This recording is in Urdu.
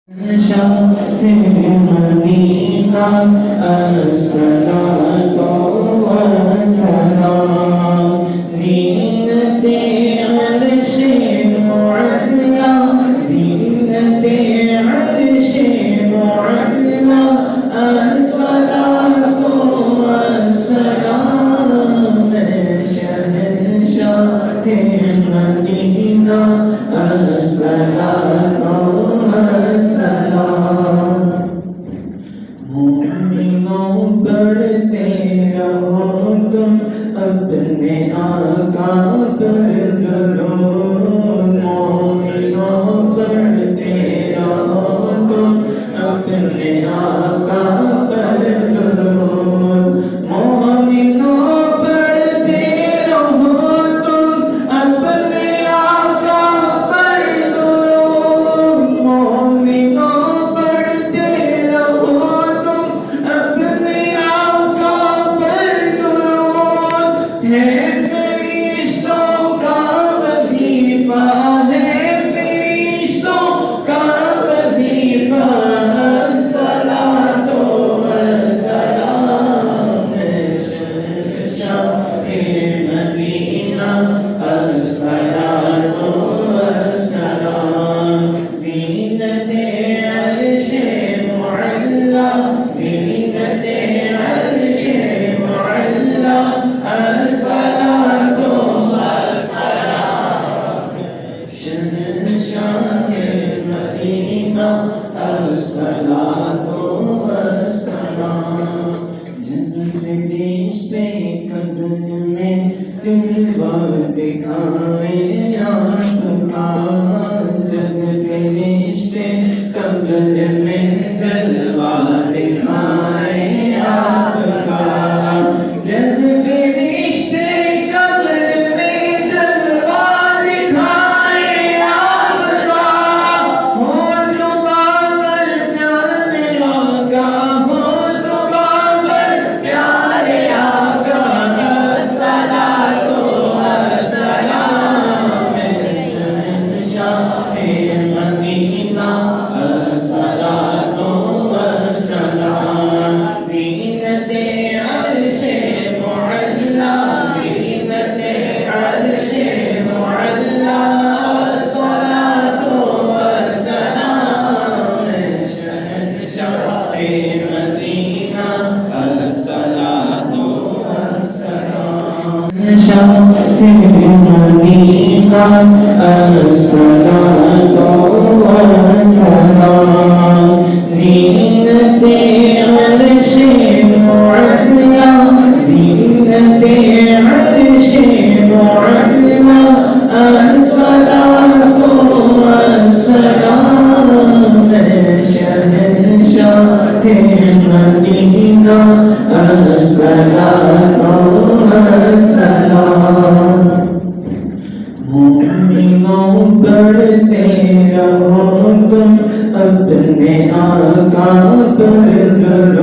شاہ مدینہ الصلاۃ والسلام زینت عرش معلا زینت عرش معلا الصلاۃ والسلام شہنشاہ مدینہ الصلاۃ مومنوں پڑھتے رہو تم اپنے آقا پر درود مومنوں پڑھتے رہو تم اپنے آقا پر درود مومنوں پڑھتے رہو تم اپنے آقا پر درود مومنوں پڑھتے رہو ہے فرشتوں کا وظیفہ ہے فرشتوں کا وظیفہ الصلاۃ والسلام شہنشاہ مدینہ الصلاۃ والسلام زینت عرش معلا زینت عرش معلا الصلاۃ والسلام شہنشاہ مدینہ الصلاۃ والسلام جنت رشتے قدر میں جلوہ دکھائے آپ کا جنت رشتے قدر میں جلوہ دکھائے آپ کا جنت رشتے قدر میں جلوہ دکھائے آپ کا ہو صبح پر پیارے آقا ہو صبح پر پیارے آقا الصلاۃ والسلام شہنشاہ مدینہ الصلاۃ والسلام زینت عرش معلا زینت عرش معلا الصلاۃ والسلام شہنشاہ مدینہ الصلاۃ والسلام شہنشاہ مدینہ الصلاۃ والسلام زینت عرش معلا زینت عرش معلا الصلاۃ والسلام شہنشاہ مدینہ الصلاۃ والسلام مومنوں پڑھتے رہو تم اپنے آقا پر درود